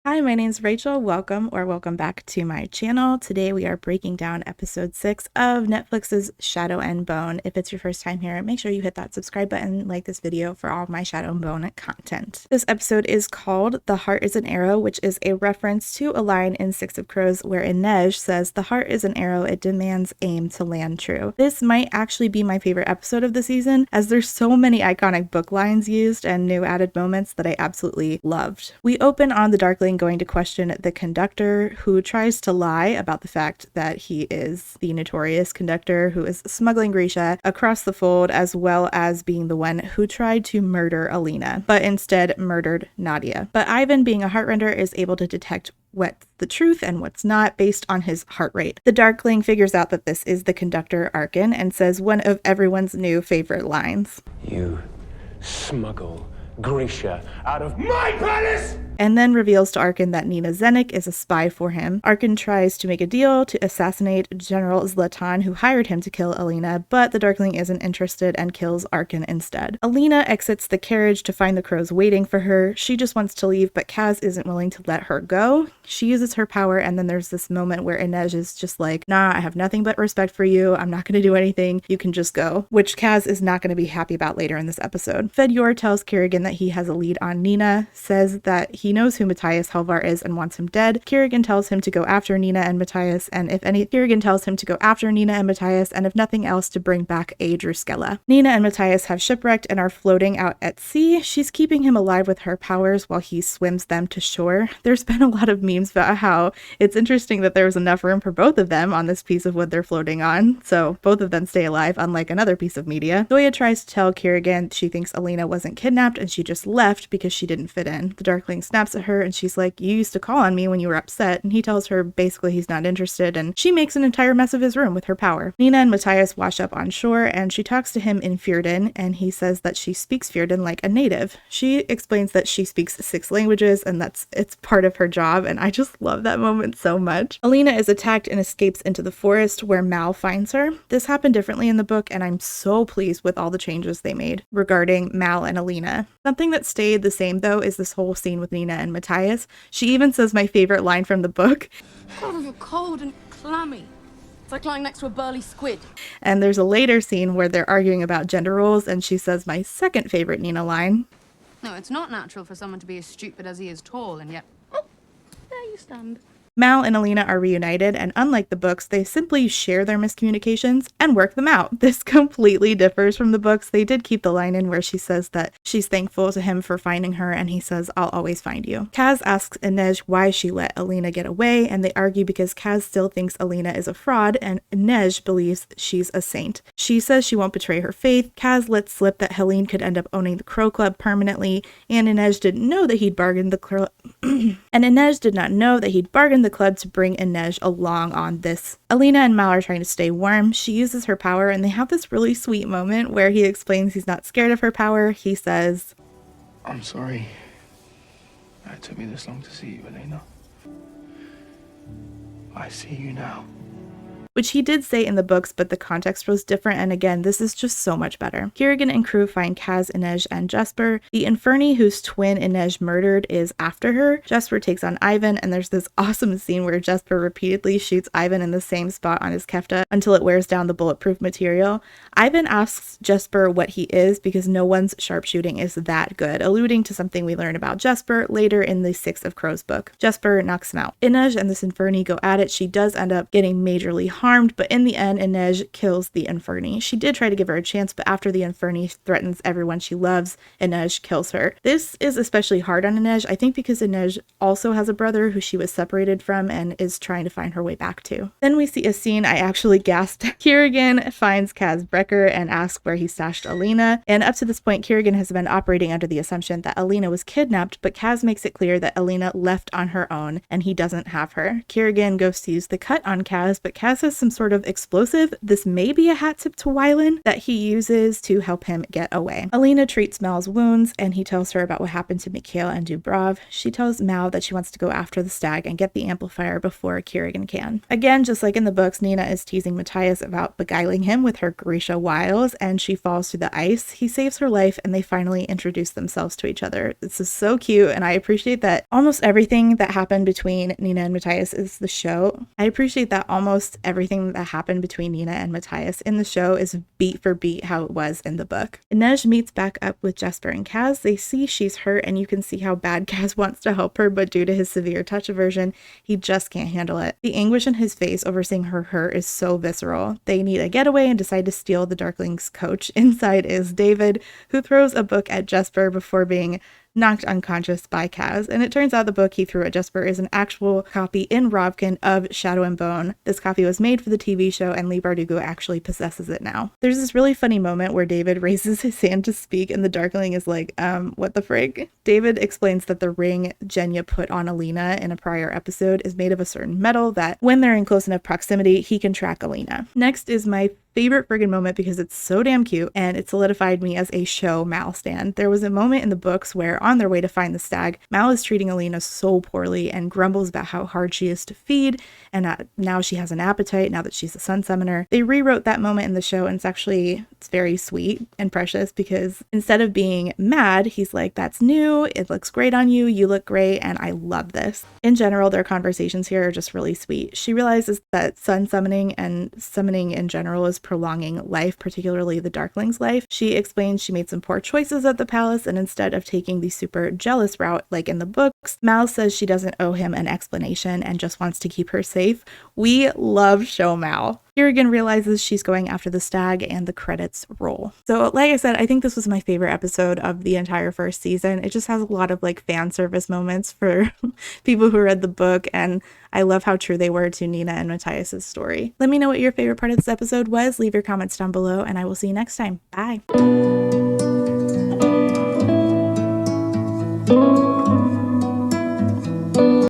Hi, my name is Rachel. Welcome back to my channel. Today we are breaking down episode 6 of Netflix's Shadow and Bone. If it's your first time here, make sure you hit that subscribe button, like this video for all of my Shadow and Bone content. This episode is called The Heart is an Arrow, which is a reference to a line in Six of Crows where Inej says, "The heart is an arrow, it demands aim to land true." This might actually be my favorite episode of the season, as there's so many iconic book lines used and new added moments that I absolutely loved. We open on the Darkling going to question the conductor, who tries to lie about the fact that he is the notorious conductor who is smuggling Grisha across the fold, as well as being the one who tried to murder Alina, but instead murdered Nadia. But Ivan, being a heartrender, is able to detect what's the truth and what's not based on his heart rate. The Darkling figures out that this is the conductor Arkin and says one of everyone's new favorite lines. "You smuggle Grisha out of my palace!" And then reveals to Arkin that Nina Zenik is a spy for him. Arkin tries to make a deal to assassinate General Zlatan, who hired him to kill Alina, but the Darkling isn't interested and kills Arkin instead. Alina exits the carriage to find the crows waiting for her. She just wants to leave, but Kaz isn't willing to let her go. She uses her power, and then there's this moment where Inej is just like, "Nah, I have nothing but respect for you. I'm not going to do anything. You can just go," which Kaz is not going to be happy about later in this episode. Fedor tells Kerrigan that he has a lead on Nina, says that he knows who Matthias Helvar is and wants him dead. Kerrigan tells him to go after Nina and Matthias, and if nothing else, to bring back a Druskella. Nina and Matthias have shipwrecked and are floating out at sea. She's keeping him alive with her powers while he swims them to shore. There's been a lot of memes about how it's interesting that there was enough room for both of them on this piece of wood they're floating on, so both of them stay alive, unlike another piece of media. Zoya tries to tell Kerrigan she thinks Alina wasn't kidnapped and she just left because she didn't fit in. The Darkling snaps at her and she's like, "You used to call on me when you were upset," and he tells her basically he's not interested, and she makes an entire mess of his room with her power. Nina and Matthias wash up on shore and she talks to him in Fjordan, and he says that she speaks Fjordan like a native. She explains that she speaks 6 languages and it's part of her job, and I just love that moment so much. Alina is attacked and escapes into the forest where Mal finds her. This happened differently in the book, and I'm so pleased with all the changes they made regarding Mal and Alina. Something that stayed the same though is this whole scene with Nina and Matthias. She even says my favorite line from the book. "Oh, you're cold and clammy. It's like lying next to a burly squid." And there's a later scene where they're arguing about gender roles, and she says my second favorite Nina line. "No, it's not natural for someone to be as stupid as he is tall, and yet, oh, there you stand." Mal and Alina are reunited, and unlike the books, they simply share their miscommunications and work them out. This completely differs from the books. They did keep the line in where she says that she's thankful to him for finding her, and he says, "I'll always find you." Kaz asks Inej why she let Alina get away, and they argue because Kaz still thinks Alina is a fraud, and Inej believes she's a saint. She says she won't betray her faith. Kaz lets slip that Helene could end up owning the Crow Club permanently, and Inej didn't know that he'd bargained the club to bring Inej along on this. Alina and Mal are trying to stay warm. She uses her power, and they have this really sweet moment where he explains he's not scared of her power. He says, "I'm sorry it took me this long to see you, Alina. I see you now." which he did say in the books, but the context was different, and again, this is just so much better. Kerrigan and crew find Kaz, Inej, and Jesper. The Inferni, whose twin Inej murdered, is after her. Jesper takes on Ivan, and there's this awesome scene where Jesper repeatedly shoots Ivan in the same spot on his kefta until it wears down the bulletproof material. Ivan asks Jesper what he is because no one's sharpshooting is that good, alluding to something we learn about Jesper later in the Six of Crows book. Jesper knocks him out. Inej and this Inferni go at it. She does end up getting majorly harmed, but in the end, Inej kills the Inferni. She did try to give her a chance, but after the Inferni threatens everyone she loves, Inej kills her. This is especially hard on Inej, I think because Inej also has a brother who she was separated from and is trying to find her way back to. Then we see a scene I actually gasped. Kerrigan finds Kaz Brecker and asks where he stashed Alina, and up to this point, Kerrigan has been operating under the assumption that Alina was kidnapped, but Kaz makes it clear that Alina left on her own and he doesn't have her. Kerrigan goes to use the cut on Kaz, but Kaz has has some sort of explosive. This may be a hat tip to Wylan that he uses to help him get away. Alina treats Mal's wounds and he tells her about what happened to Mikhail and Dubrov. She tells Mal that she wants to go after the stag and get the amplifier before Kirigan can. Again, just like in the books, Nina is teasing Matthias about beguiling him with her Grisha wiles and she falls through the ice. He saves her life and they finally introduce themselves to each other. This is so cute and I appreciate that almost everything that happened between Nina and Matthias is the show. I appreciate that almost everything that happened between Nina and Matthias in the show is beat for beat how it was in the book. Inej meets back up with Jesper and Kaz. They see she's hurt and you can see how bad Kaz wants to help her, but due to his severe touch aversion, he just can't handle it. The anguish in his face over seeing her hurt is so visceral. They need a getaway and decide to steal the Darkling's coach. Inside is David, who throws a book at Jesper before being knocked unconscious by Kaz. And it turns out the book he threw at Jesper is an actual copy in Rovkin of Shadow and Bone. This copy was made for the TV show and Leigh Bardugo actually possesses it now. There's this really funny moment where David raises his hand to speak and the Darkling is like, what the frig? David explains that the ring Genya put on Alina in a prior episode is made of a certain metal that when they're in close enough proximity, he can track Alina. Next is my favorite friggin' moment because it's so damn cute and it solidified me as a show Mal stan. There was a moment in the books where on their way to find the stag, Mal is treating Alina so poorly and grumbles about how hard she is to feed and now she has an appetite now that she's a sun summoner. They rewrote that moment in the show and it's very sweet and precious because instead of being mad, he's like, that's new, it looks great on you, you look great, and I love this. In general, their conversations here are just really sweet. She realizes that sun summoning and summoning in general is prolonging life, particularly the Darkling's life. She explains she made some poor choices at the palace and instead of taking the super jealous route like in the books, Mal says she doesn't owe him an explanation and just wants to keep her safe. We love show Mal. Kirigan realizes she's going after the stag and the credits roll. So like I said, I think this was my favorite episode of the entire first season. It just has a lot of like fan service moments for people who read the book and I love how true they were to Nina and Matthias's story. Let me know what your favorite part of this episode was. Leave your comments down below and I will see you next time. Bye.